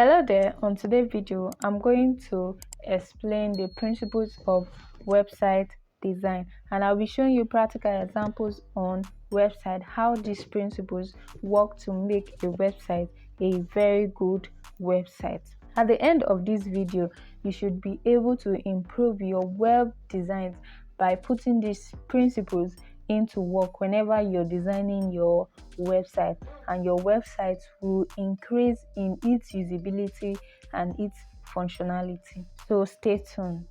Hello there. On today's video I'm going to explain the principles of website design, and I'll be showing you practical examples on website how these principles work to make a website a very good website. At the end of this video, you should be able to improve your web designs by putting these principles into work whenever you're designing your website, and your website will increase in its usability and its functionality. So stay tuned.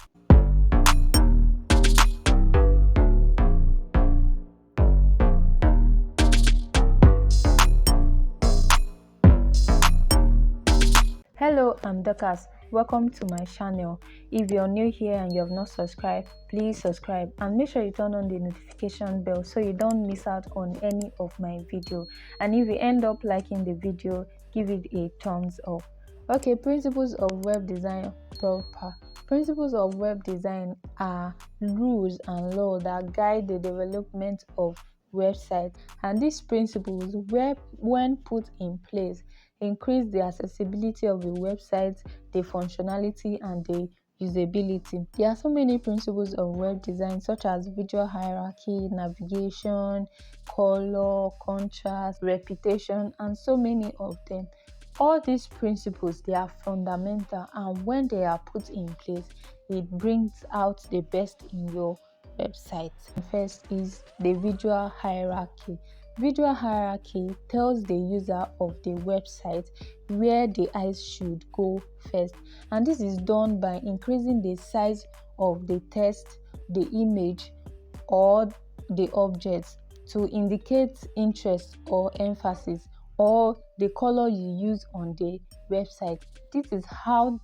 Hello, I'm Dorcas. Welcome to my channel. If you're new here and you have not subscribed, please subscribe and make sure you turn on the notification bell so you don't miss out on any of my video. And if you end up liking the video, give it a thumbs up. Okay, principles of web design proper. Principles of web design are rules and laws that guide the development of websites, and these principles, when put in place, increase the accessibility of the website, the functionality, and the usability. There are so many principles of web design, such as visual hierarchy, navigation, color, contrast, reputation, and so many of them. All these principles, they are fundamental, and when they are put in place, it brings out the best in your website. First is the visual hierarchy. Visual hierarchy tells the user of the website where the eyes should go first, and this is done by increasing the size of the text, the image, or the objects to indicate interest or emphasis, or the color you use on the website. This is how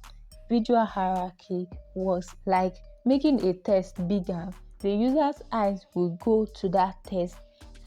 visual hierarchy works. Like making a text bigger, the user's eyes will go to that text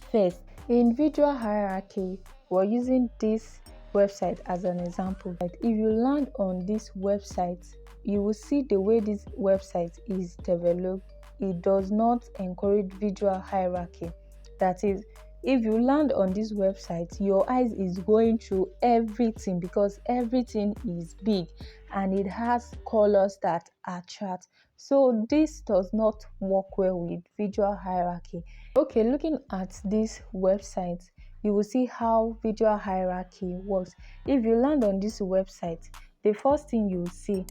first. In visual hierarchy, we're using this website as an example. If you land on this website, you will see the way this website is developed. It does not encourage visual hierarchy. That is, if you land on this website, your eyes is going through everything because everything is big and it has colors that attract. So this does not work well with visual hierarchy. Okay, looking at this website, you will see how visual hierarchy works. If you land on this website, the first thing you will see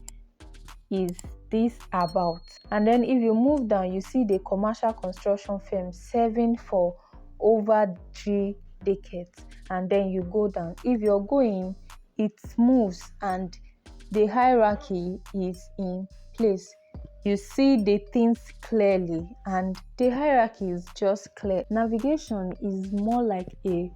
is this about, and then if you move down, you see the commercial construction firm serving for over 3 decades, and then you go down. If you're going, it moves and the hierarchy is in place. You see the things clearly and the hierarchy is just clear. Navigation is more like a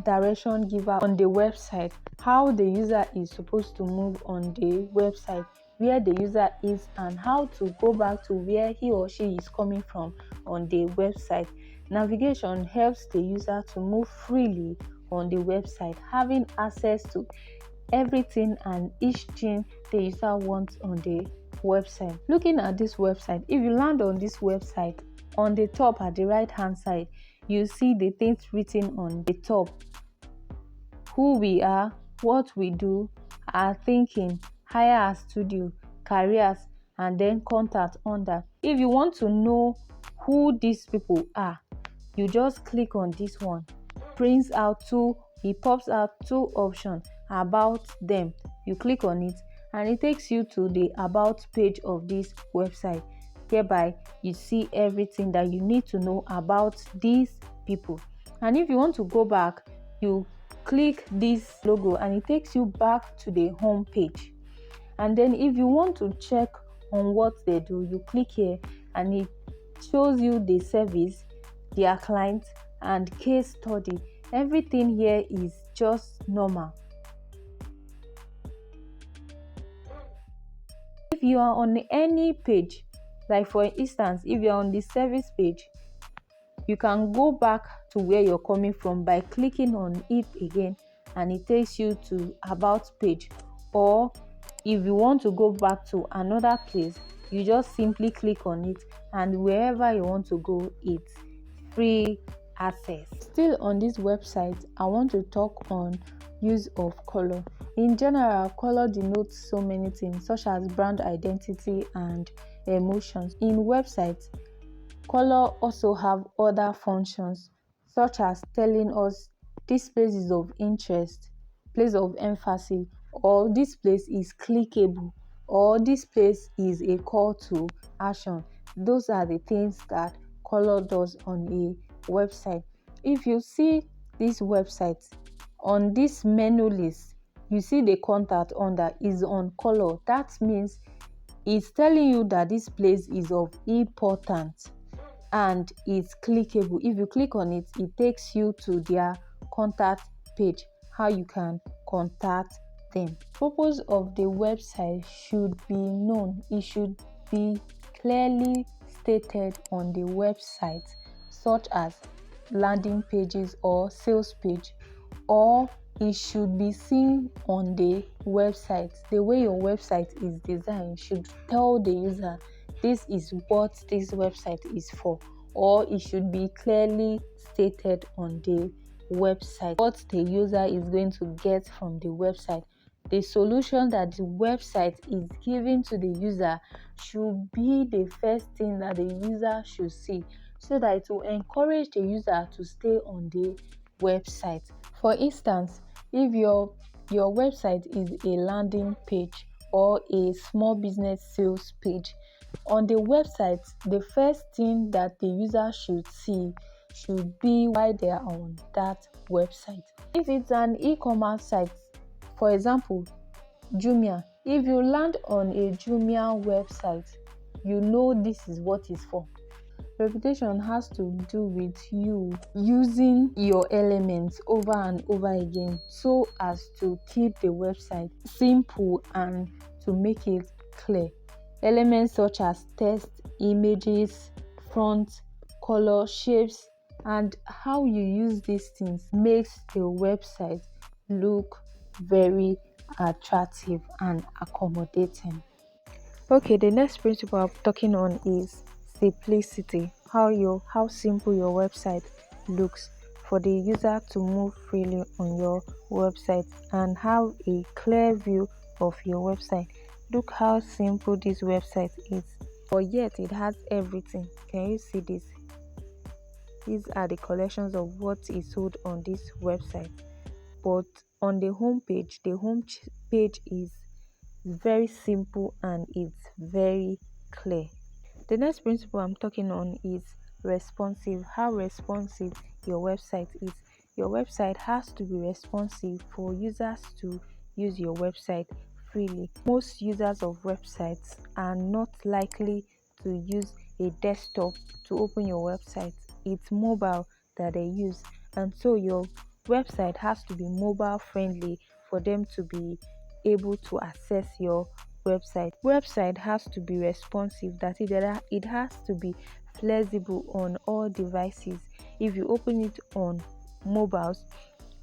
direction giver on the website, how the user is supposed to move on the website, where the user is, and how to go back to where he or she is coming from on the website. Navigation helps the user to move freely on the website, having access to everything and each thing the user wants on the website. Looking at this website, if you land on this website, on the top at the right hand side, you see the things written on the top: who we are, what we do, our thinking, hire a studio, careers, and then contact under. If you want to know who these people are, you just click on this one. It pops out two options about them. You click on it and it takes you to the about page of this website. Hereby you see everything that you need to know about these people. And if you want to go back, you click this logo and it takes you back to the home page. And then if you want to check on what they do, you click here and it shows you the service, their client, and case study. Everything here is just normal. If you are on any page, like for instance, if you're on the service page, you can go back to where you're coming from by clicking on it again and it takes you to about page. Or if you want to go back to another place, you just simply click on it, and wherever you want to go, it's free access. Still on this website, I want to talk on use of color. In general, color denotes so many things such as brand identity and emotions. In websites, color also have other functions such as telling us this place is of interest, place of emphasis, or this place is clickable, or this place is a call to action. Those are the things that color does on a website. If you see this website, on this menu list, you see the contact under is on color. That means it's telling you that this place is of importance and it's clickable. If you click on it, it takes you to their contact page, how you can contact them. Purpose of the website should be known. It should be clearly stated on the website, such as landing pages or sales page, or it should be seen on the website. The way your website is designed should tell the user this is what this website is for, or it should be clearly stated on the website what the user is going to get from the website. The solution that the website is giving to the user should be the first thing that the user should see, so that it will encourage the user to stay on the website. For instance, if your website is a landing page or a small business sales page, on the website, the first thing that the user should see should be why they are on that website. If it's an e-commerce site, for example, Jumia, if you land on a Jumia website, you know this is what it's for. Reputation has to do with you using your elements over and over again so as to keep the website simple and to make it clear. Elements such as text, images, font, color, shapes, and how you use these things makes the website look very attractive and accommodating. Okay, the next principle I'm talking on is simplicity. How simple your website looks for the user to move freely on your website and have a clear view of your website. Look how simple this website is, but yet it has everything. Can you see this? These are the collections of what is sold on this website. But on the home page, page is very simple and it's very clear. The next principle I'm talking on is responsive. How responsive your website is. Your website has to be responsive for users to use your website freely. Most users of websites are not likely to use a desktop to open your website. It's mobile that they use, and so your website has to be mobile friendly for them to be able to access your website has to be responsive, that it has to be flexible on all devices. If you open it on mobiles,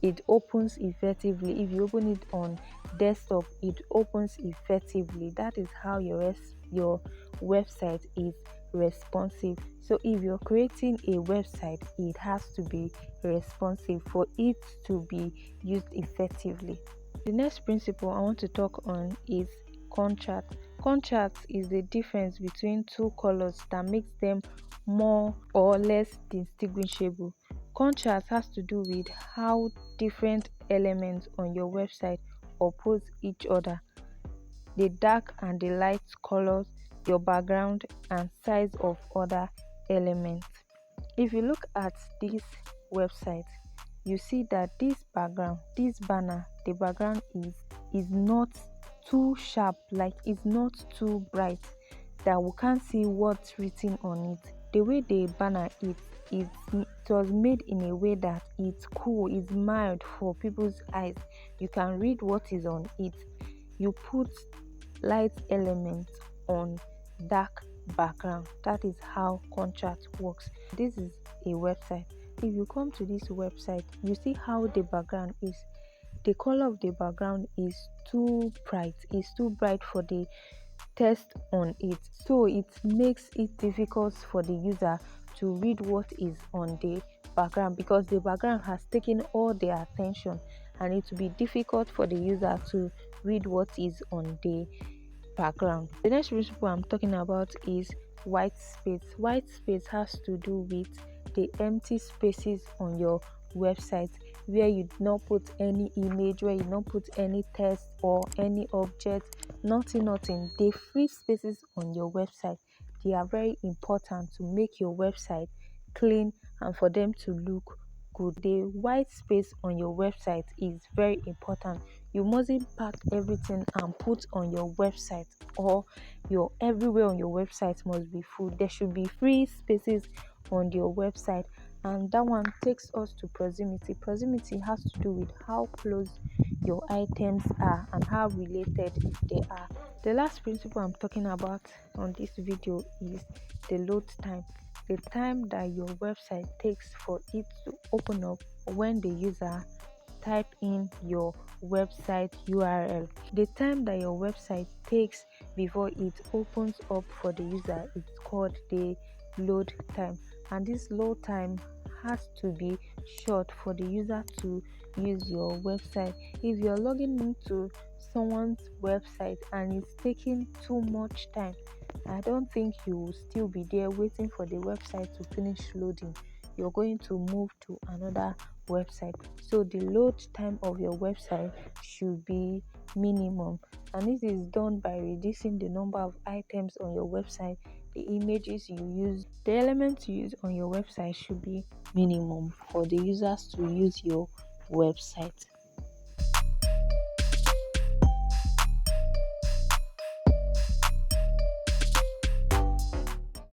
it opens effectively. If you open it on desktop, it opens effectively. That is how your website is responsive. So if you're creating a website, it has to be responsive for it to be used effectively. The next principle I want to talk on is contrast. Contrast is the difference between two colors that makes them more or less distinguishable. Contrast has to do with how different elements on your website oppose each other. The dark and the light colors, your background, and size of other elements. If you look at this website, you see that this banner, the background is not too sharp, like it's not too bright that we can't see what's written on it. The way the banner it was made in a way that it's cool, it's mild for people's eyes. You can read what is on it. You put light elements on dark background. That is how contrast works. This is a website. If you come to this website, you see how the background is. The color of the background is too bright. It's too bright for the text on it, so it makes it difficult for the user to read what is on the background because the background has taken all their attention. and it will be difficult for the user to read what is on the background. The next principle I'm talking about is white space. White space has to do with the empty spaces on your website where you do not put any image, where you do not put any text or any object, nothing. The free spaces on your website, they are very important to make your website clean and for them to look good. The white space on your website is very important. You mustn't pack everything and put on your website, or your everywhere on your website must be full. There should be free spaces on your website, and that one takes us to proximity. Proximity has to do with how close your items are and how related they are. The last principle I'm talking about on this video is the load time. The time that your website takes for it to open up when the user type in your website URL. The time that your website takes before it opens up for the user is called the load time, and this load time has to be short for the user to use your website. If you're logging into someone's website and it's taking too much time, I don't think you will still be there waiting for the website to finish loading. You're going to move to another website. So the load time of your website should be minimum, and this is done by reducing the number of items on your website. The images you use, the elements you use on your website should be minimum for the users to use your website.